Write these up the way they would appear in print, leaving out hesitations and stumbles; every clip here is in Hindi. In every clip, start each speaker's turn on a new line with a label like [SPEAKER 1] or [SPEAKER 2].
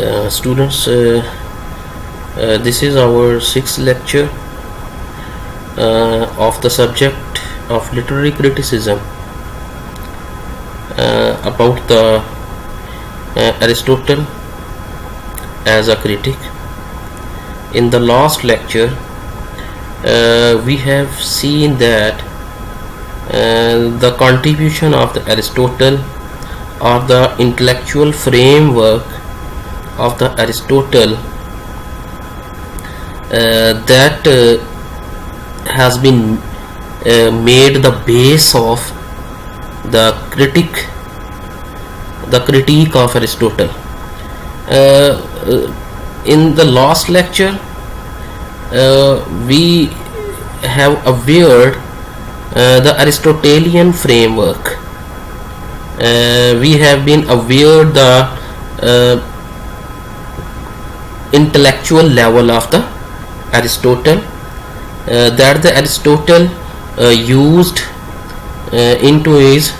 [SPEAKER 1] Students, this is our sixth lecture of the subject of literary criticism about the Aristotle as a critic. In the last lecture we have seen that the contribution of the Aristotle, or the intellectual framework of the Aristotle, that has been made the base of the critique of Aristotle. In the last lecture we have averred the Aristotelian framework. We have been aware the intellectual level of the Aristotle, that the Aristotle used into his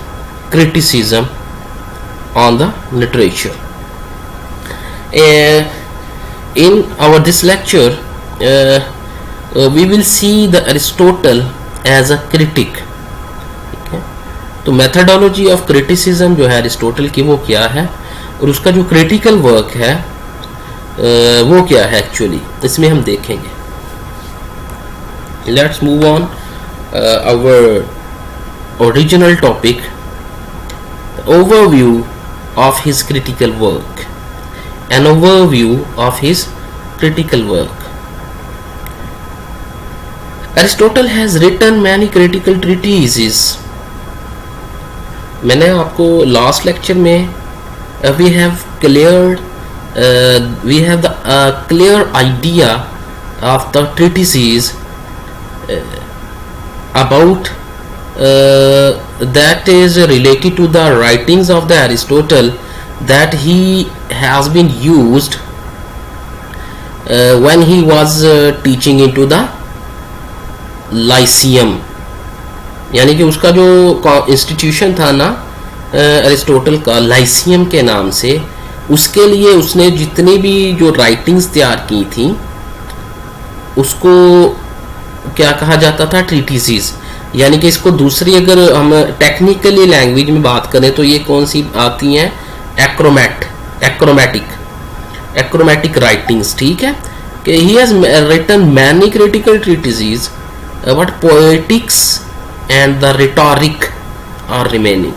[SPEAKER 1] criticism on the literature. In our this lecture we will see the Aristotle as a critic. तो मेथडोलॉजी ऑफ क्रिटिसिज्म जो है अरिस्टोटल की वो क्या है, और उसका जो क्रिटिकल वर्क है वो क्या है एक्चुअली, इसमें हम देखेंगे. Let's move on our original topic, overview of his critical work. An overview of his critical work. Aristotle has written many critical treatises. मैंने आपको लास्ट लेक्चर में we have the clear idea of the treatises about that is related to the writings of the Aristotle that he has been used when he was teaching into the Lyceum. यानी कि उसका जो इंस्टीट्यूशन था ना अरिस्टोटल का, लाइसियम के नाम से, उसके लिए उसने जितनी भी जो राइटिंग्स तैयार की थी उसको क्या कहा जाता था, ट्रीटिसेस. यानी कि इसको दूसरी अगर हम टेक्निकली लैंग्वेज में बात करें तो ये कौन सी आती हैं, एक्रोमेटिक राइटिंग्स. ठीक है कि he has written many critical treatises but poetics and the rhetoric are remaining.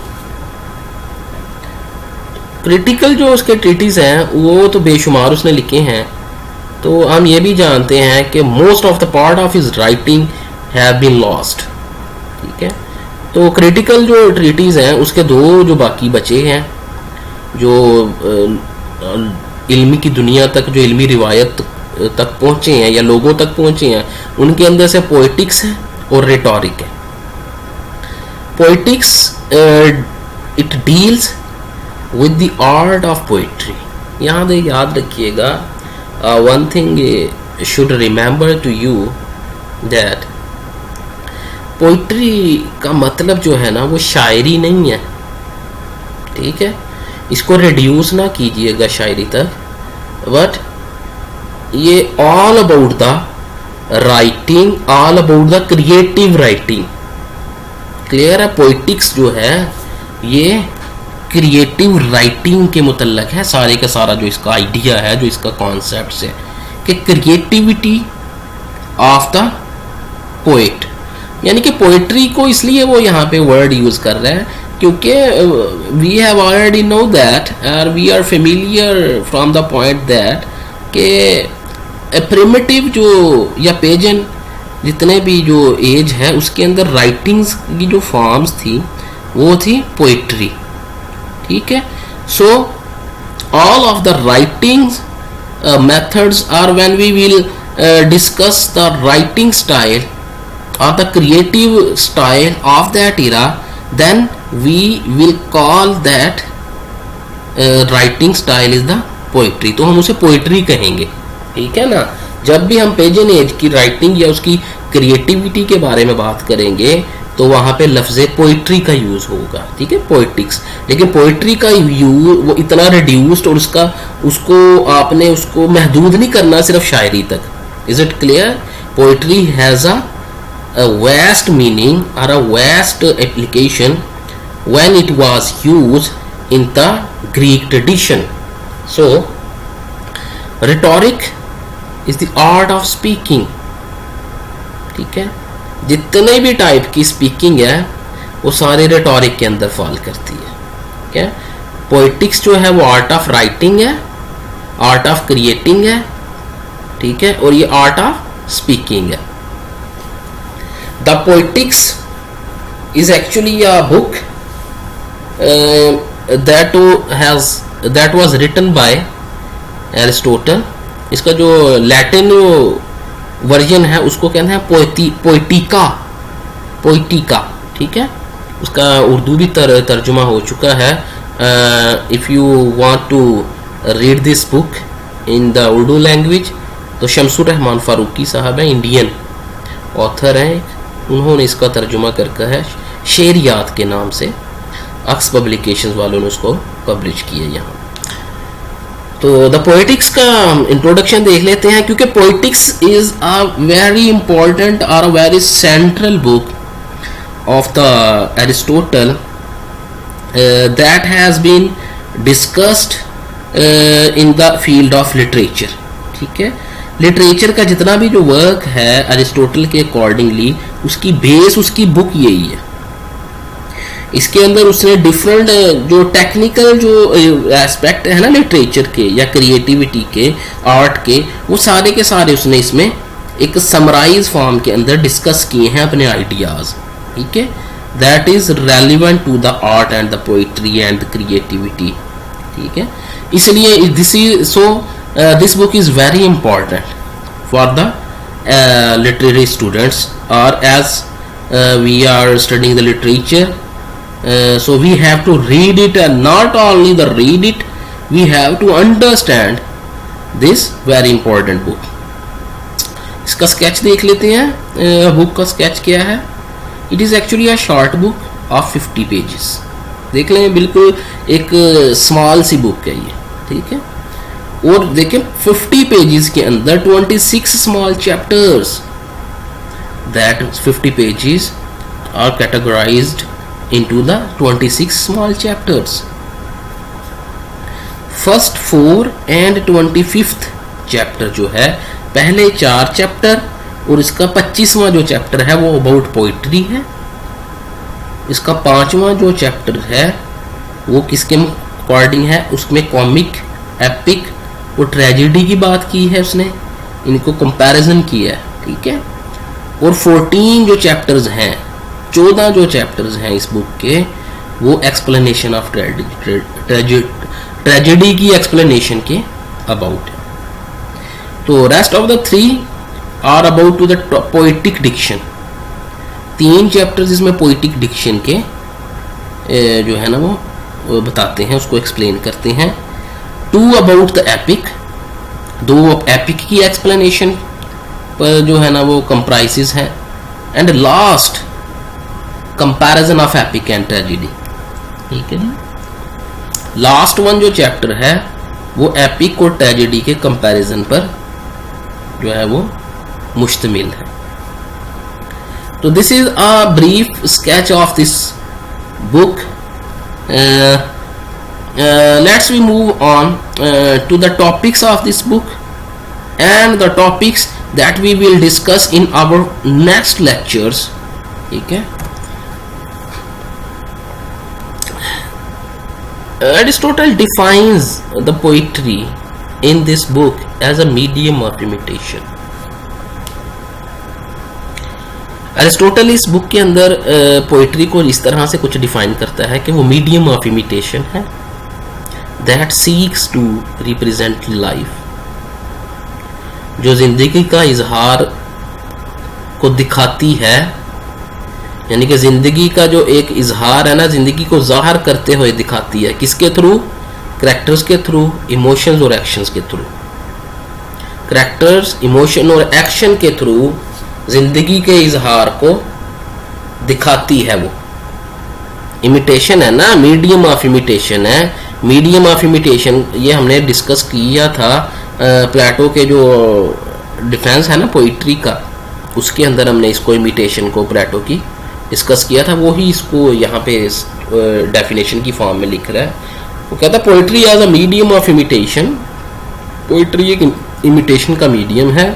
[SPEAKER 1] Critical जो उसके ट्रीटीज हैं वो तो बेशुमार उसने लिखे हैं. तो हम ये भी जानते हैं कि most of the part of his writing have been lost. ठीक है, तो क्रिटिकल जो ट्रीटीज हैं उसके दो जो बाकी बचे हैं, जो इल्मी की दुनिया तक, जो इल्मी रिवायत तक पहुंचे हैं या लोगों तक पहुंचे हैं, उनके अंदर से पोएटिक्स है और रिटोरिक है. Poetics it deals with the art of poetry. याद रखिएगा, one thing should remember to you that poetry का मतलब जो है ना वो शायरी नहीं है. ठीक है, इसको रिड्यूस ना कीजिएगा शायरी तक, बट ये all about the writing, all about the creative writing. Clear है, पोइटिक्स जो है ये क्रिएटिव राइटिंग के मुतल्लक है. सारे का सारा जो इसका आइडिया है, जो इसका कॉन्सेप्ट है कि क्रिएटिविटी ऑफ द पोएट. यानी कि पोएट्री को इसलिए वो यहाँ पे वर्ड यूज कर रहे हैं क्योंकि we have already know that, we are familiar from the point that कि प्रिमिटिव जो या पेजन जितने भी जो एज है उसके अंदर राइटिंग्स की जो फॉर्म्स थी वो थी पोइट्री. ठीक है, so all of the writings methods are when we will discuss the writing style और the creative style of that era, then we will call that writing style is the poetry. तो हम उसे पोइट्री कहेंगे. ठीक है ना, जब भी हम पेजन एज की राइटिंग या उसकी क्रिएटिविटी के बारे में बात करेंगे तो वहाँ पे लफ्ज़ पोइट्री का यूज़ होगा, ठीक है, पोइटिक्स। लेकिन पोइट्री का यूज वो इतना रिड्यूस्ड और उसको आपने उसको महदूद नहीं करना सिर्फ शायरी तक। Is it clear? Poetry has a vast meaning or a vast application when it was used in the Greek tradition. So rhetoric is the art of speaking, ठीक है। जितने भी टाइप की स्पीकिंग है वो सारे रेटोरिक के अंदर फॉल करती है, ठीक है। पोइटिक्स जो है वो आर्ट ऑफ राइटिंग है, आर्ट ऑफ क्रिएटिंग है, ठीक है, और ये आर्ट ऑफ स्पीकिंग है। The poetics is actually a book that was written by Aristotle. इसका जो लैटिन वर्जन है उसको कहते हैं पोइटिका, ठीक है। उसका उर्दू भी तर्जुमा हो चुका है। If you want to read this book in the Urdu language तो शमसुर रहमान फारूकी साहब हैं, इंडियन ऑथर हैं, उन्होंने इसका तर्जुमा करके है शेरियात के नाम से, अक्स पब्लिकेशंस वालों ने उसको पब्लिश किया यहाँ। तो द पोइटिक्स का इंट्रोडक्शन देख लेते हैं, क्योंकि poetics is a very important और a very central book of the Aristotle that has been discussed in the field of literature, ठीक है। लिटरेचर का जितना भी जो वर्क है एरिस्टोटल के अकॉर्डिंगली उसकी बेस उसकी बुक यही है। इसके अंदर उसने डिफरेंट जो टेक्निकल जो एस्पेक्ट है ना लिटरेचर के या क्रिएटिविटी के, आर्ट के, वो सारे के सारे उसने इसमें एक समराइज फॉर्म के अंदर डिस्कस किए हैं अपने आइडियाज, ठीक है। That is relevant to the art and the poetry and the creativity, ठीक है। इसलिए this book is very important for the literary students और as we are studying the literature. So we have to read it, and not only the read it, we have to understand this very important book. इसका स्केच देख लेते हैं। बुक का स्केच क्या है? It is actually a short book of 50 pages. देख लें, बिल्कुल एक स्मॉल सी बुक है ये, ठीक है। और देखें 50 पेजेस के अंदर 26 small chapters, that 50 pages are categorized into the 26 small chapters. First 4 and 25th chapter जो है, पहले 4 चैप्टर और इसका 25वां जो चैप्टर है वो अबाउट पोइट्री है। इसका 5वां जो चैप्टर है वो किसके अकॉर्डिंग है, उसमें कॉमिक, एपिक और ट्रेजेडी की बात की है उसने, इनको कंपैरिजन किया है, ठीक है। और 14 जो चैप्टर्स हैं, 14 जो चैप्टर्स हैं इस बुक के, वो एक्सप्लेनेशन ऑफ ट्रेजेडी की एक्सप्लेनेशन के अबाउट है। तो rest of the 3 are about to the poetic diction. 3 chapters इसमें पोइटिक डिक्शन के जो है ना वो बताते हैं, उसको एक्सप्लेन करते हैं। 2 अबाउट द एपिक, 2 एपिक की एक्सप्लेनेशन पर जो है ना वो कंप्राइजेस हैं। And last comparison of epic and tragedy, ठीक है। लास्ट वन जो चैप्टर है वो एपिक और ट्रेजेडी के कंपैरिजन पर जो है वो मुश्तमिल है। तो this is a brief sketch of this book. Let's we move on to the topics of this book and the topics that we will discuss in our next lectures. ठीक है. Aristotle defines the poetry in this book as a medium of imitation. Aristotle इस बुक के अंदर पोइट्री को इस तरह से कुछ डिफाइन करता है कि वो मीडियम ऑफ इमिटेशन है, that seeks to represent life, जो जिंदगी का इजहार को दिखाती है, यानी कि जिंदगी का जो एक इजहार है ना, जिंदगी को जाहिर करते हुए दिखाती है। किसके थ्रू? करैक्टर्स के थ्रू, इमोशंस और एक्शंस के थ्रू। करैक्टर्स, इमोशन और एक्शन के थ्रू जिंदगी के इजहार को दिखाती है वो। इमिटेशन है ना, मीडियम ऑफ इमिटेशन है। मीडियम ऑफ इमिटेशन ये हमने डिस्कस किया था प्लेटो के जो डिफेंस है ना पोइट्री का, उसके अंदर हमने इसको इमिटेशन को प्लेटो की डिस्कस किया था। वो ही इसको यहाँ पे डेफिनेशन की फॉर्म में लिख रहा है। वो कहता है poetry as a medium of imitation. Poetry एक इमिटेशन का मीडियम है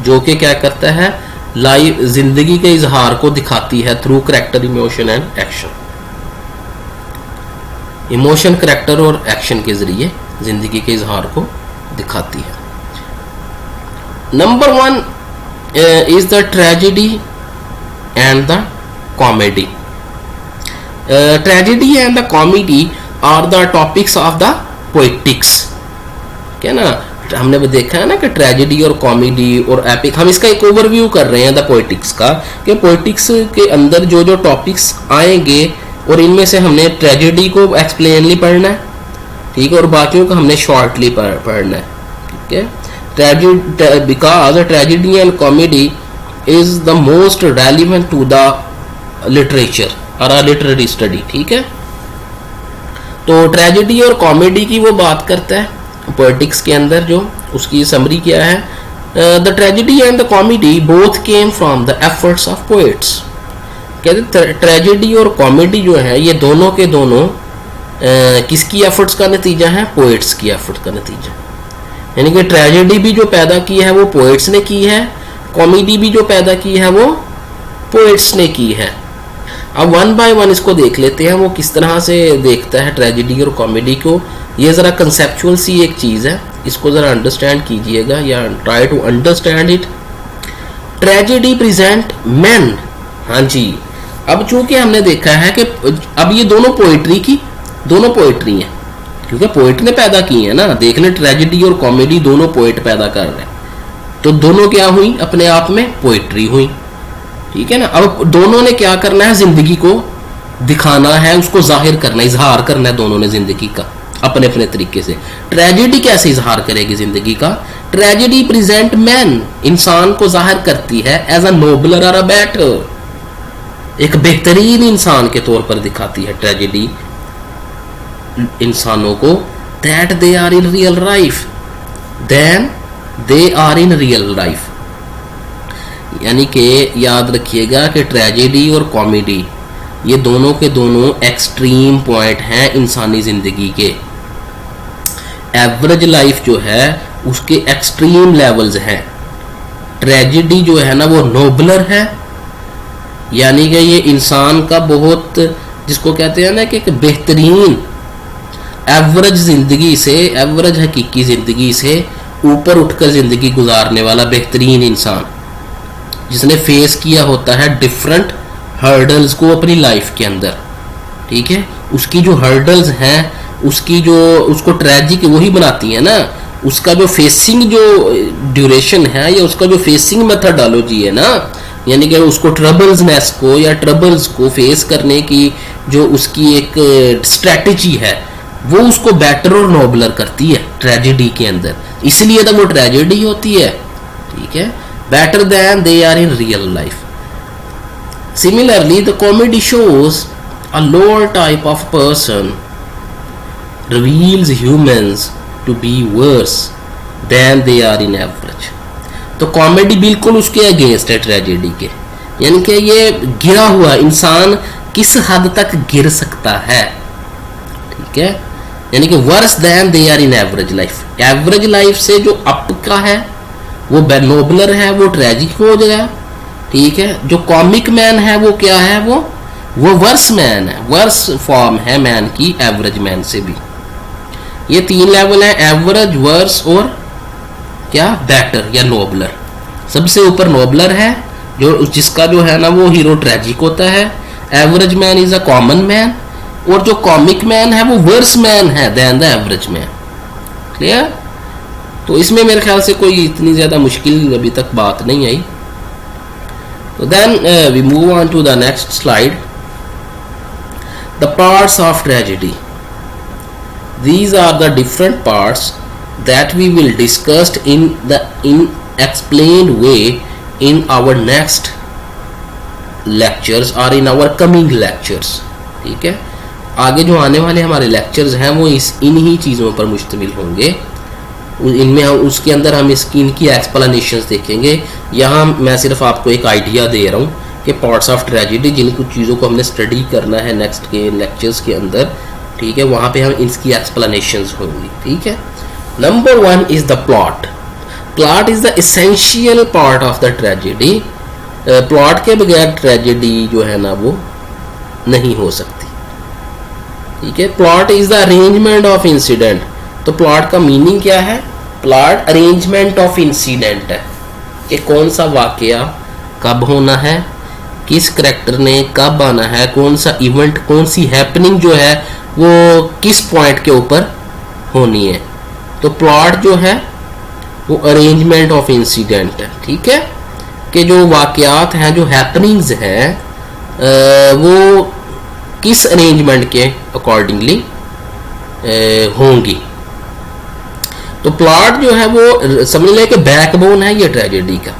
[SPEAKER 1] जो कि क्या करता है, लाइव जिंदगी के इजहार को दिखाती है through character, emotion and action. Emotion, character और एक्शन के जरिए जिंदगी के इजहार को दिखाती है। Number 1 is the tragedy and the comedy. Tragedy and the comedy are the topics of the poetics. क्या ना, हमने देखा है ना कि ट्रेजेडी और कॉमेडी और एपिक, हम इसका एक ओवरव्यू कर रहे हैं द पोएटिक्स का, कि पोएटिक्स के अंदर जो जो टॉपिक्स आएंगे और इनमें से हमने ट्रेजेडी को एक्सप्लेनली पढ़ना है, ठीक है, और बाकियों को हमने शॉर्टली पढ़ना है, ठीक है। Tragedy, because tragedy and comedy is the most relevant to the literature और अ लिटरेरी स्टडी, ठीक है। तो ट्रेजेडी और कॉमेडी की वो बात करता है पोएटिक्स के अंदर, जो उसकी समरी क्या है, the tragedy and the comedy both came from the efforts of poets. कहते ट्रेजेडी और कॉमेडी जो है ये दोनों के दोनों किसकी एफर्ट्स का नतीजा है, पोएट्स की एफर्ट्स का नतीजा। यानी कि ट्रेजेडी भी जो पैदा की है वो पोएट्स ने की है, कॉमेडी भी जो पैदा की है वो पोएट्स ने की है। अब वन बाय वन इसको देख लेते हैं, वो किस तरह से देखता है ट्रेजेडी और कॉमेडी को। ये ज़रा कंसेप्चुअल सी एक चीज़ है, इसको ज़रा अंडरस्टैंड कीजिएगा या try to understand it. Tragedy present man, हाँ जी। अब चूंकि हमने देखा है कि अब ये दोनों पोएट्री हैं, क्योंकि पोएट ने पैदा की है ना। देख लें, ट्रेजेडी और कॉमेडी दोनों पोएट पैदा कर रहे हैं, तो दोनों क्या हुई, अपने आप में पोएट्री हुई, ठीक है ना। अब दोनों ने क्या करना है, जिंदगी को दिखाना है, उसको जाहिर करना, इजहार करना है दोनों ने जिंदगी का अपने अपने तरीके से। ट्रेजेडी कैसे इजहार करेगी जिंदगी का, ट्रेजेडी प्रेजेंट मैन, इंसान को जाहिर करती है एज अ नोबलर और अ बेटर, एक बेहतरीन इंसान के तौर पर दिखाती है ट्रेजेडी इंसानों को, that they are in real life, then they are in real life. यानी कि याद रखिएगा कि ट्रेजेडी और कॉमेडी ये दोनों के दोनों एक्सट्रीम पॉइंट हैं इंसानी जिंदगी के। एवरेज लाइफ जो है उसके एक्सट्रीम लेवल्स हैं। ट्रेजेडी जो है ना वो नोबलर है, यानी कि ये इंसान का बहुत, जिसको कहते हैं ना कि एक बेहतरीन एवरेज जिंदगी से, एवरेज हकीकी जिंदगी से ऊपर उठकर जिंदगी गुजारने वाला बेहतरीन इंसान, जिसने फेस किया होता है डिफरेंट हर्डल्स को अपनी लाइफ के अंदर, ठीक है। उसकी जो हर्डल्स हैं, उसकी जो उसको ट्रेजिक वही बनाती है ना, उसका जो फेसिंग जो ड्यूरेशन है या उसका जो फेसिंग मेथडोलॉजी है ना, यानी कि उसको ट्रबल्सनेस को या ट्रबल्स को फेस करने की जो उसकी एक स्ट्रेटजी है वो उसको बेटर और नोबलर करती है ट्रेजेडी के अंदर, इसलिए तो वो ट्रेजेडी होती है, ठीक है। Better than they are in real life. Similarly the comedy shows a lower type of person reveals humans to be worse than they are in average। तो कॉमेडी बिल्कुल उसके अगेंस्ट है ट्रेजेडी के, यानी कि ये गिरा हुआ इंसान किस हद तक गिर सकता है, ठीक है। यानी कि worse than they are in average life, average life से जो अप का है वो नोबलर है, वो ट्रेजिक हो गया, ठीक है। जो कॉमिक मैन है वो क्या है, वो वर्स मैन है, वर्स फॉर्म है मैन की एवरेज मैन से भी। ये तीन लेवल है, एवरेज, वर्स और क्या, बेटर या नोबलर। सबसे ऊपर नोबलर है, जो जिसका जो है ना वो हीरो ट्रेजिक होता है। Average man is a common man, और जो कॉमिक मैन है वो वर्स मैन है then the average man. Clear? तो इसमें मेरे ख्याल से कोई इतनी ज्यादा मुश्किल अभी तक बात नहीं आई। तो then we move on to the next slide, the parts of tragedy. These are the different parts that we will discuss in explained way in our next lectures are in our coming lectures. ठीक है, आगे जो आने वाले हमारे लेक्चर्स हैं वो इन्हीं चीज़ों पर मुश्तमिल होंगे। इनमें हम उसके अंदर हम इनकी एक्सप्लेनेशंस देखेंगे। यहाँ मैं सिर्फ आपको एक आइडिया दे रहा हूँ कि पार्ट्स ऑफ ट्रेजेडी, जिन कुछ चीज़ों को हमने स्टडी करना है नेक्स्ट के लेक्चर्स के अंदर, ठीक है, वहाँ पे हम इसकी एक्सप्लेनेशंस होंगी। ठीक है, number 1 is the plot. Plot is the essential part of the tragedy. Plot के बगैर ट्रेजेडी जो है ना वो नहीं हो सकती। ठीक है, plot is the arrangement of incident. तो प्लॉट का मीनिंग क्या है? प्लॉट अरेंजमेंट ऑफ इंसिडेंट है कि कौन सा वाकया कब होना है, किस करेक्टर ने कब आना है, कौन सा इवेंट, कौन सी हैपनिंग जो है वो किस पॉइंट के ऊपर होनी है। तो प्लॉट जो है वो अरेंजमेंट ऑफ इंसिडेंट है। ठीक है, कि जो वाकयात हैं, जो हैपनिंग्स हैं, वो किस अरेंजमेंट के अकॉर्डिंगली होंगी। तो प्लॉट जो है वो समझ लें कि बैकबोन है ये ट्रेजेडी का।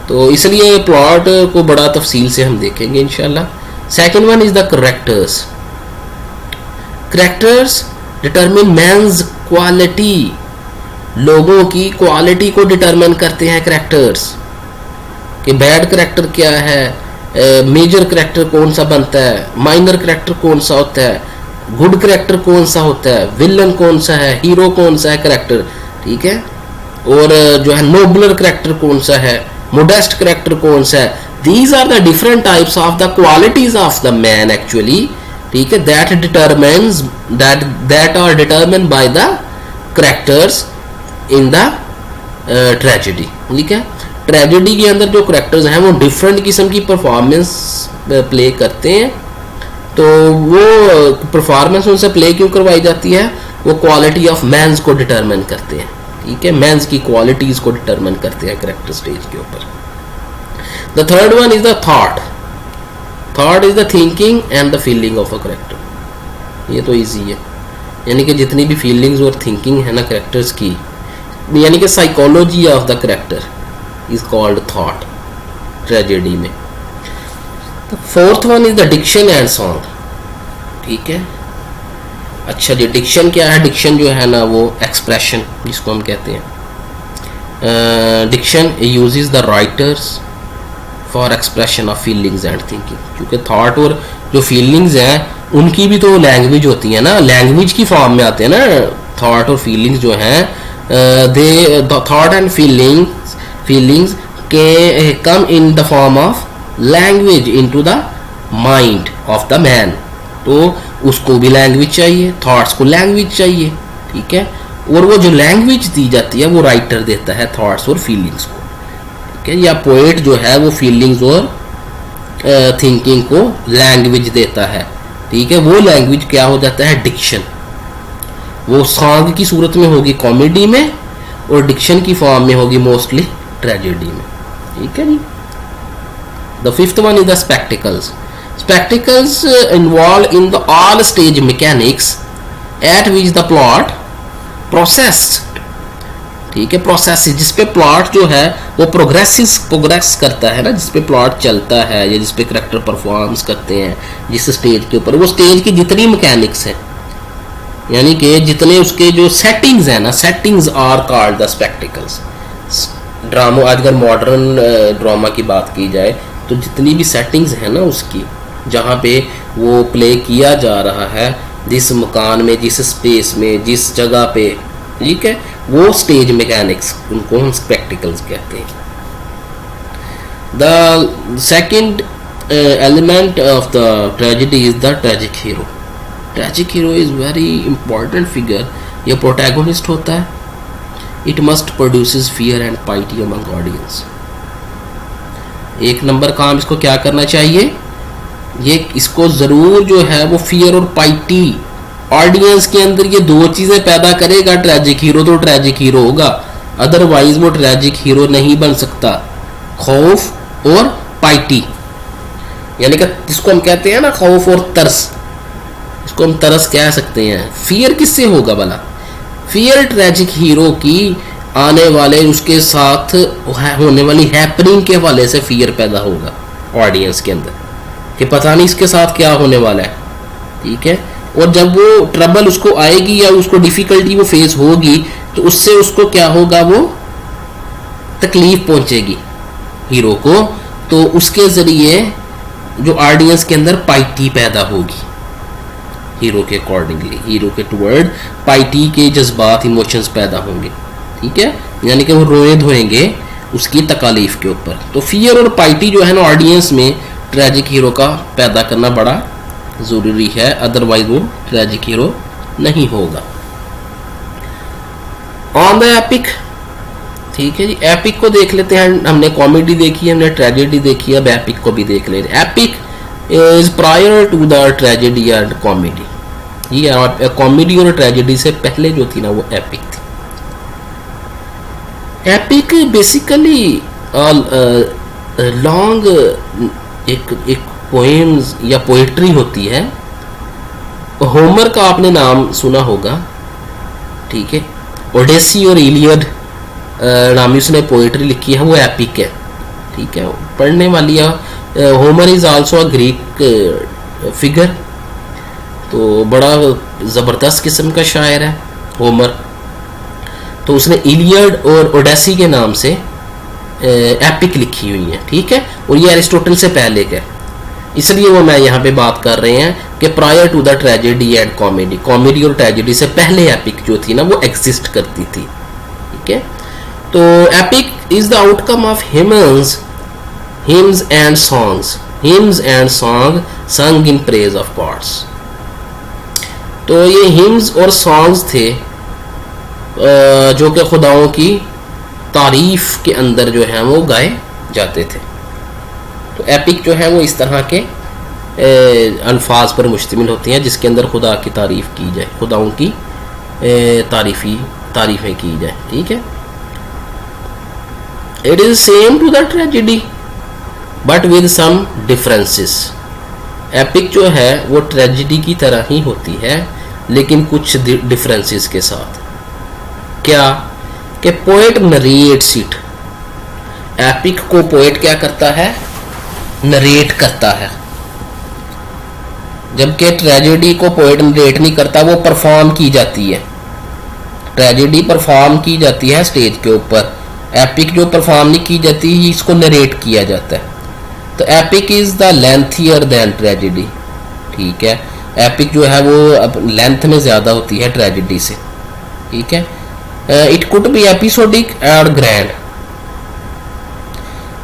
[SPEAKER 1] तो इसलिए प्लॉट को बड़ा तफसील से हम देखेंगे इंशाल्लाह। Second one is the characters. Characters determine man's quality. लोगों की क्वालिटी को डिटरमिन करते हैं करेक्टर्स, कि बैड करेक्टर क्या है, मेजर करेक्टर कौन सा बनता है, माइनर करेक्टर कौन सा होता है, गुड करेक्टर कौन सा होता है, विलन कौन सा है, हीरो कौन सा है करेक्टर। ठीक है, और जो है नोबलर करेक्टर कौन सा है, मोडेस्ट करेक्टर कौन सा है। These are the different types of the qualities of the man actually. ठीक है, that determines that are determined by the characters in the tragedy. ठीक है, ट्रेजेडी के अंदर जो करेक्टर्स हैं वो डिफरेंट किस्म की परफॉर्मेंस प्ले करते हैं। तो वो परफॉर्मेंस उनसे प्ले क्यों करवाई जाती है? वो क्वालिटी ऑफ मैंस को डिटरमिन करते हैं। ठीक है, मैंस की क्वालिटीज को डिटरमिन करते हैं करेक्टर स्टेज के ऊपर। The third one is the thought. Thought is the thinking and the feeling of a character. ये तो इजी है, यानी कि जितनी भी फीलिंग्स और थिंकिंग है ना करेक्टर्स की, यानी कि psychology of the character is called thought tragedy में। Fourth one is the diction and song. ठीक है, अच्छा जी, डिक्शन क्या है? डिक्शन जो है ना वो एक्सप्रेशन जिसको हम कहते हैं। Diction uses the writers for expression of feelings and thinking. क्योंकि थॉट और जो फीलिंग्स हैं उनकी भी तो लैंग्वेज होती है ना, लैंग्वेज की फॉर्म में आते हैं ना थॉट और फीलिंग्स जो हैं। दे थॉट एंड फीलिंग्स के come in the form of language into the mind of the man. तो उसको भी लैंग्वेज चाहिए, थॉट्स को लैंग्वेज चाहिए। ठीक है, और वो जो लैंग्वेज दी जाती है वो राइटर देता है थॉट्स और फीलिंग्स को। ठीक है, या पोएट जो है वो फीलिंग्स और थिंकिंग को लैंग्वेज देता है। ठीक है, वो लैंग्वेज क्या हो जाता है? डिक्शन। वो सॉन्ग की सूरत में होगी कॉमेडी में, और डिक्शन की फॉर्म में होगी मोस्टली ट्रेजेडी में। ठीक है जी। The fifth one is the spectacles. Spectacles involve in the all stage mechanics at which the plot processed. ठीक है, प्रोसेस जिसपे प्लॉट जो है वो प्रोग्रेस करता है ना, जिसपे प्लॉट चलता है या जिसपे करेक्टर परफॉर्म्स करते हैं जिस स्टेज के ऊपर, वो स्टेज की जितनी मैकेनिक्स हैं, यानी कि जितने उसके जो सेटिंग्स हैं ना, settings are called the spectacles. Drama, आजकल मॉडर्न ड्रामा की बात की जाए तो जितनी भी सेटिंग्स है ना उसकी, जहाँ पे वो प्ले किया जा रहा है, जिस मकान में, जिस स्पेस में, जिस जगह पे, ठीक है, वो स्टेज मैकेनिक्स, उनको हम स्पेक्टिकल्स कहते हैं। The second element of the tragedy is the tragic hero. Tragic hero is very important figure. ये प्रोटैगोनिस्ट होता है। It must produces fear and पाइटी among audience. एक नंबर काम इसको क्या करना चाहिए? ये इसको जरूर जो है वो फियर और पाइटी ऑडियंस के अंदर ये दो चीजें पैदा करेगा। ट्रेजिक हीरो तो ट्रेजिक हीरो होगा, अदरवाइज वो ट्रेजिक हीरो नहीं बन सकता। खौफ और पाइटी, यानी कि जिसको हम कहते हैं ना खौफ और तरस, इसको हम तरस कह सकते हैं। फियर किससे होगा भला? फियर ट्रेजिक हीरो की आने वाले, उसके साथ होने वाली हैपनिंग के हवाले से फियर पैदा होगा। ऑडियंस के अंदर कि पता नहीं इसके साथ क्या होने वाला है, ठीक है। और जब वो ट्रबल उसको आएगी या उसको डिफिकल्टी वो फेस होगी तो उससे उसको क्या होगा, वो तकलीफ पहुंचेगी हीरो को, तो उसके ज़रिए जो ऑडियंस के अंदर पाइटी पैदा होगी हीरो के अकॉर्डिंगली, हीरो के टुवर्ड पाइटी के जज्बात, इमोशंस पैदा होंगे, ठीक है। यानी कि वो रोए धोएंगे उसकी तकालीफ के ऊपर। तो फियर और पाइटी जो है ना ऑडियंस में ट्रेजिक हीरो का पैदा करना बड़ा ज़रूरी है, अदरवाइज वो ट्रेजिक हीरो नहीं होगा। ऑन द एपिक, ठीक है जी। एपिक को देख लेते हैं, हमने कॉमेडी देखी है, हमने ट्रेजेडी देखी है, अब एपिक को भी देख लेते हैं। Epic is prior to the tragedy and comedy, ये कॉमेडी और ट्रेजेडी से पहले जो थी ना वो एपिक थी। एपिक बेसिकली लॉन्ग एक पोएम्स या पोइट्री होती है। होमर का आपने नाम सुना होगा, ठीक है। ओडेसी और इलियड नामी उसने पोइट्री लिखी है, वो एपिक है, ठीक है। पढ़ने वाली है। Homer is also a Greek figure, तो बड़ा ज़बरदस्त किस्म का शायर है होमर। तो उसने इलियड और ओडेसी के नाम से एपिक लिखी हुई है, ठीक है। और ये एरिस्टोटल से पहले का, इसलिए वो मैं यहाँ पे बात कर रहे हैं कि prior to the tragedy and comedy, comedy और ट्रेजेडी से पहले एपिक जो थी ना वो एग्जिस्ट करती थी, ठीक है। तो epic is the outcome of hymns and song संग इन प्रेज ऑफ गॉड्स। तो ये हिम्स और सॉन्ग्स थे जो कि खुदाओं की तारीफ के अंदर जो है वो गाए जाते थे। तो एपिक जो है वो इस तरह के अल्फाज पर मुश्तमिल होती हैं जिसके अंदर खुदा की तारीफ की जाए, खुदाओं की तारीफें की जाए, ठीक है। It is same to the tragedy but with some differences. Epic जो है वो ट्रेजेडी की तरह ही होती है लेकिन कुछ डिफरेंसेस के साथ। क्या कि पोएट नरेट्स इट, एपिक को पोएट क्या करता है, नरेट करता है, जबकि ट्रेजेडी को पोएट नरेट नहीं करता, वो परफॉर्म की जाती है। ट्रेजेडी परफॉर्म की जाती है स्टेज के ऊपर, एपिक जो परफॉर्म नहीं की जाती इसको नरेट किया जाता है। तो epic is the lengthier than tragedy, ठीक है। एपिक जो है वो लेंथ में ज़्यादा होती है ट्रेजेडी से, ठीक है। It could be episodic and grand.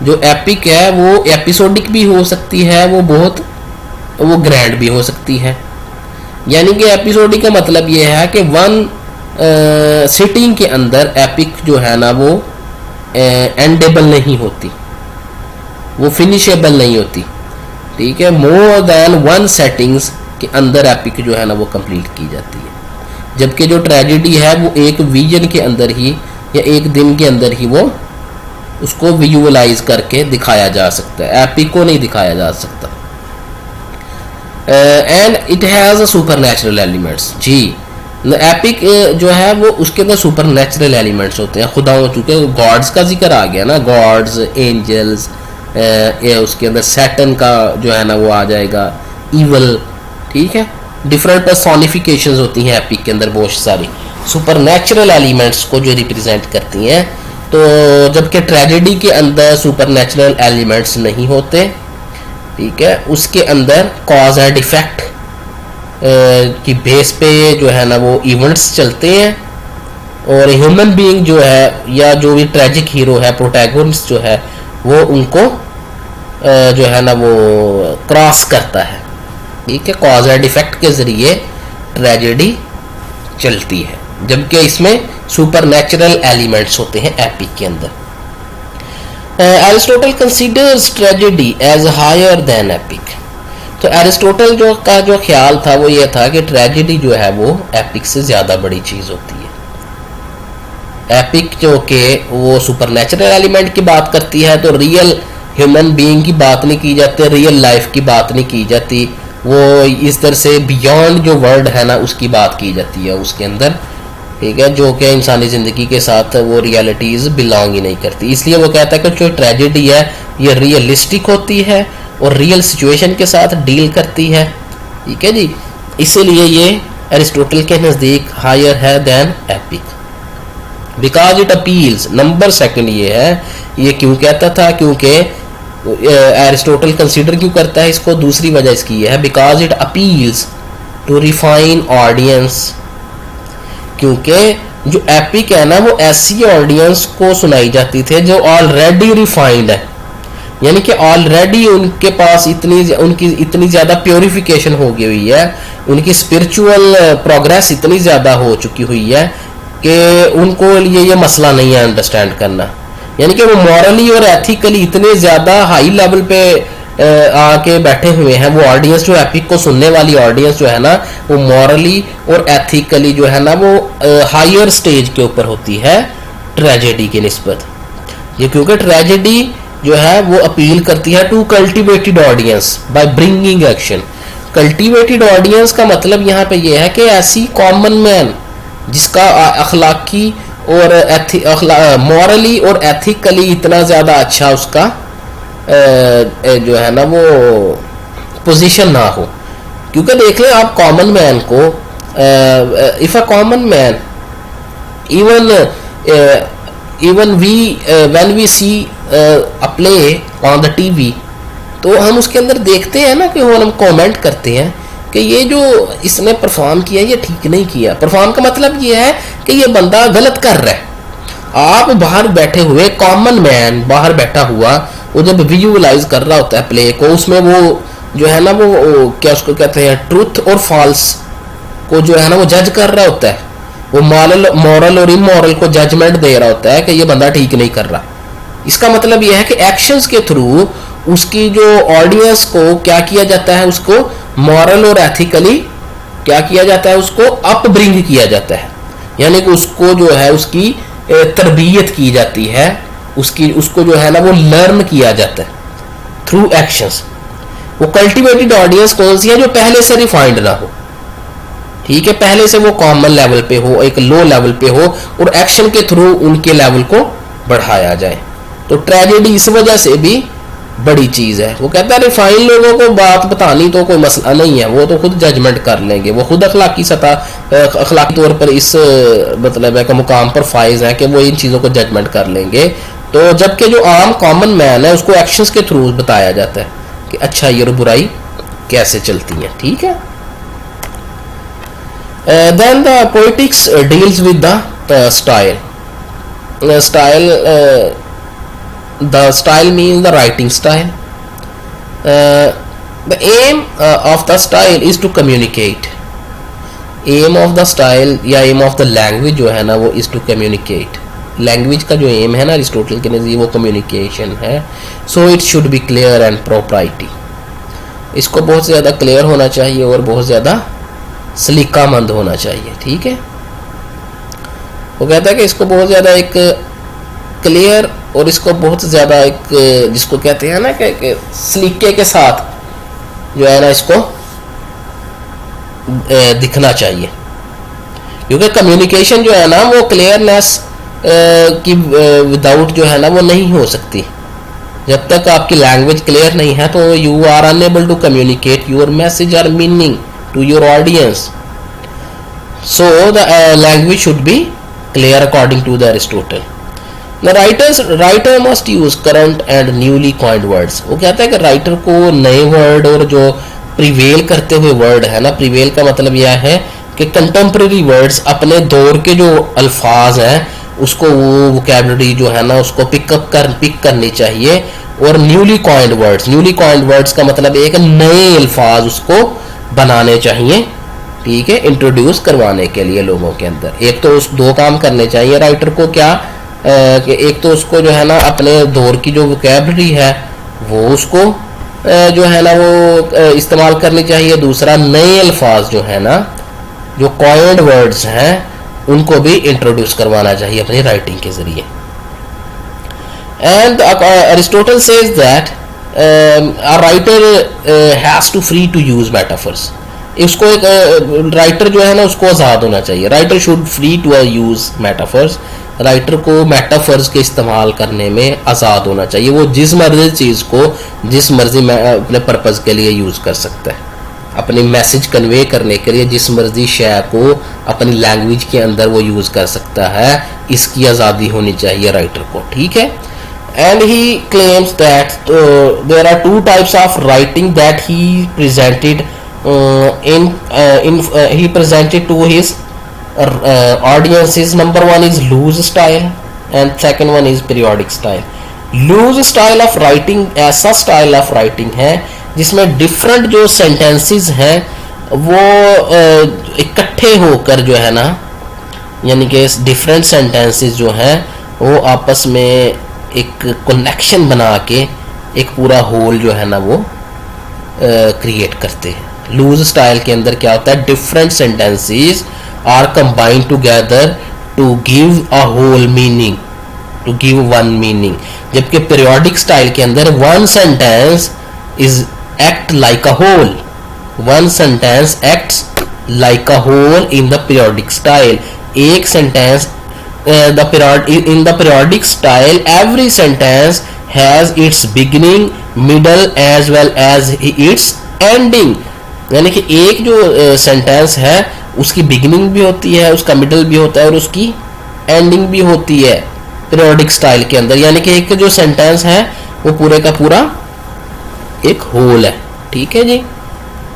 [SPEAKER 1] जो एपिक है वो एपिसोडिक भी हो सकती है, वो ग्रैंड भी हो सकती है। यानी कि एपिसोडिक का मतलब ये है कि वन सिटिंग के अंदर एपिक जो है ना वो एंडेबल नहीं होती, वो फिनिशेबल नहीं होती, ठीक है। मोर देन वन सेटिंग्स के अंदर एपिक जो है ना वो कंप्लीट की जाती है। जबकि जो ट्रेजेडी है वो एक विजन के अंदर ही या एक दिन के अंदर ही वो उसको विजुअलाइज करके दिखाया जा सकता है, एपिक को नहीं दिखाया जा सकता। And it has supernatural elements, जी। एपिक जो है वो उसके अंदर सुपर नेचुरल एलिमेंट्स होते हैं, खुदाओं, चूँकि गॉड्स का जिक्र आ गया ना, गॉड्स, एंजल्स, उसके अंदर सैटन का जो है ना वो आ जाएगा, ईवल, ठीक है। डिफरेंट पर्सोनिफिकेशंस होती हैं एपिक के अंदर, बहुत सारी सुपर नेचुरल एलिमेंट्स को जो रिप्रेजेंट करती हैं। तो जबकि ट्रेजेडी के अंदर सुपर नेचुरल एलिमेंट्स नहीं होते, ठीक है। उसके अंदर कॉज एंड इफेक्ट की बेस पे जो है ना वो इवेंट्स चलते हैं, और ह्यूमन बीइंग जो है या जो भी ट्रेजिक हीरो है, प्रोटैगनिस्ट जो है, वो उनको जो है ना वो क्रॉस करता है, ठीक है। कॉज एंड इफेक्ट के जरिए ट्रेजेडी चलती है, जबकि इसमें सुपर नेचुरल एलिमेंट्स होते हैं एपिक के अंदर। Aristotle considers tragedy as higher than epic. तो एरिस्टोटल जो ख्याल था वो ये था कि ट्रेजेडी जो है वो एपिक से ज़्यादा बड़ी चीज़ होती है। एपिक जो कि वो सुपर नेचुरल एलिमेंट की बात करती है, तो रियल ह्यूमन बीइंग की बात नहीं की जाती, रियल लाइफ की बात नहीं की जाती, वो इस तरह से बियॉन्ड जो वर्ल्ड है ना उसकी बात की जाती है उसके अंदर, ठीक है, जो कि इंसानी ज़िंदगी के साथ वो रियलिटीज़ बिलोंग ही नहीं करती। इसलिए वो कहता है कि जो ट्रेजेडी है ये रियलिस्टिक होती है और रियल सिचुएशन के साथ डील करती है, ठीक है जी। इसीलिए ये एरिस्टोटल के नज़दीक हायर है than epic, because it appeals. Number second ये है, ये क्यों कहता था, क्योंकि एरिस्टोटल कंसीडर क्यों करता है इसको, दूसरी वजह इसकी है, because it appeals to refine audience. क्योंकि जो एपिक है ना वो ऐसी ऑडियंस को सुनाई जाती थी जो ऑलरेडी रिफाइंड है, यानी कि ऑलरेडी उनके पास उनकी इतनी ज़्यादा प्योरिफिकेशन हो गई हुई है, उनकी स्पिरिचुअल प्रोग्रेस इतनी ज़्यादा हो चुकी हुई है कि उनको ये मसला नहीं है अंडरस्टैंड करना। यानी कि वो मॉरली और एथिकली इतने ज़्यादा हाई लेवल पे आके बैठे हुए हैं। वो ऑडियंस जो एपिक को सुनने वाली ऑडियंस जो है ना वो मॉरली और एथिकली जो है ना वो हायर स्टेज के ऊपर होती है ट्रेजेडी की निस्बत। ये क्योंकि ट्रेजेडी जो है वो अपील करती है to cultivated audience by bringing action. Cultivated audience का मतलब यहाँ पे ये है कि ऐसी कॉमन मैन जिसका अखलाकी और मॉरली और एथिकली इतना ज़्यादा अच्छा उसका जो है ना वो पोजीशन ना हो। क्योंकि देख लें आप कॉमन मैन को, if a common man even we when we see a play on the TV, तो हम उसके अंदर देखते हैं ना कि हम कमेंट करते हैं कि ये जो इसने परफॉर्म किया ये ठीक नहीं किया। परफॉर्म का मतलब ये है कि ये बंदा गलत कर रहा है। आप बाहर बैठे हुए कॉमन मैन बाहर बैठा हुआ वो जब विजुअलाइज कर रहा होता है प्ले को, उसमें वो जो है ना वो क्या उसको कहते हैं ट्रूथ और फॉल्स को जो है ना वो जज कर रहा होता है। वो मॉरल और इमोरल को जजमेंट दे रहा होता है कि ये बंदा ठीक नहीं कर रहा। इसका मतलब यह है कि एक्शंस के थ्रू उसकी जो ऑडियंस को क्या किया जाता है, उसको मॉरल और एथिकली क्या किया जाता है, उसको अप ब्रिंग किया जाता है। यानी कि उसको जो है उसकी तरबियत की जाती है, उसको जो है ना वो लर्न किया जाता है थ्रू एक्शंस। वो कल्टिवेटेड ऑडियंस कौन सी है, जो पहले से रिफाइंड ना हो, ठीक है, पहले से वो कॉमन लेवल पे हो, एक लो लेवल पे हो और एक्शन के थ्रू उनके लेवल को बढ़ाया जाए। तो ट्रेजेडी इस वजह से भी बड़ी चीज़ है। वो कहता है रिफाइन लोगों को बात बतानी तो कोई मसला नहीं है, वो तो खुद जजमेंट कर लेंगे, वो खुद अखलाकी अखलाकी तौर पर इस मतलब है कि मुकाम पर फाइज है कि वो इन चीज़ों को जजमेंट कर लेंगे। तो जबकि जो आम कॉमन मैन है उसको एक्शंस के थ्रू बताया जाता है कि अच्छा ये बुराई कैसे चलती है, ठीक है। Then the poetics deals with the style. The style means the writing style. The aim of the style is to communicate. Aim of the style या aim of the language जो है ना वो is to communicate. Language का जो aim है ना अरिस्टोटल के नज़रिए वो communication है. So it should be clear and propriety. इसको बहुत ज़्यादा clear होना चाहिए और बहुत ज़्यादा सलीकामंद होना चाहिए, ठीक है। वो कहता है कि इसको बहुत ज़्यादा एक क्लियर और इसको बहुत ज़्यादा एक जिसको कहते हैं ना कि सलीके के साथ जो है ना इसको दिखना चाहिए। क्योंकि कम्युनिकेशन जो है ना वो क्लियरनेस की विदाउट जो है ना वो नहीं हो सकती। जब तक आपकी लैंग्वेज क्लियर नहीं है तो you are unable to communicate your message और meaning to your audience. So the language should be clear according to the Aristotle. The writer must use current and newly coined words. वो कहता है कि राइटर को नए वर्ड और जो प्रिवेल करते हुए वर्ड है ना, प्रिवेल का मतलब यह है कि कंटेम्प्रेरी वर्ड्स अपने दौर के जो अल्फाज हैं उसको वो वोकैबुलरी जो है ना उसको पिक करनी चाहिए। और न्यूली कॉइंड वर्ड्स का मतलब एक नए अल्फाज उसको बनाने चाहिए, ठीक है, इंट्रोड्यूस करवाने के लिए लोगों के अंदर। एक तो उस दो काम करने चाहिए राइटर को, क्या कि एक तो उसको जो है ना अपने दौर की जो वोकैबुलरी है वो उसको जो है ना वो इस्तेमाल करनी चाहिए। दूसरा नए अल्फाज जो है ना जो कॉइंड वर्ड्स हैं उनको भी इंट्रोड्यूस करवाना चाहिए अपनी राइटिंग के जरिए। And Aristotle says that a writer has to free to use metaphors. इसको एक राइटर जो है ना उसको आज़ाद होना चाहिए। Writer should free to use metaphors writer को मेटाफर्स के इस्तेमाल करने में आज़ाद होना चाहिए। वो जिस मर्जी चीज़ को जिस मर्जी में अपने पर्पज़ के लिए यूज़ कर सकता है, अपनी मैसेज कन्वे करने के लिए जिस मर्जी शय को अपनी लैंग्वेज के अंदर वो यूज़ कर सकता है। इसकी आज़ादी होनी चाहिए राइटर को, ठीक है। And he claims that there are two types of writing that he presented he presented to his audiences. Number one is loose style and second one is periodic style. Loose style of writing ऐसा style of writing है जिसमें different जो sentences हैं वो इकट्ठे होकर जो है ना, यानी कि different sentences जो हैं वो आपस में एक connection बना के एक पूरा whole जो है ना वो क्रिएट करते हैं। लूज स्टाइल के अंदर क्या होता है, different sentences are combined together to give a whole meaning, to give one meaning. जबकि पीरियोडिक स्टाइल के अंदर one sentence is act like a whole, one sentence acts like a whole in the periodic style. एक sentence in the periodic style every sentence has its beginning, middle as well as its ending। यानी कि एक जो सेंटेंस है उसकी बिगिनिंग भी होती है, उसका मिडल भी होता है और उसकी एंडिंग भी होती है पीरियोडिक स्टाइल के अंदर। यानी कि एक जो सेंटेंस है वो पूरे का पूरा एक होल है, ठीक है जी।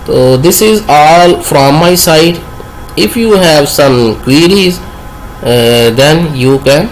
[SPEAKER 1] तो this is all from my side. If you have some queries then you can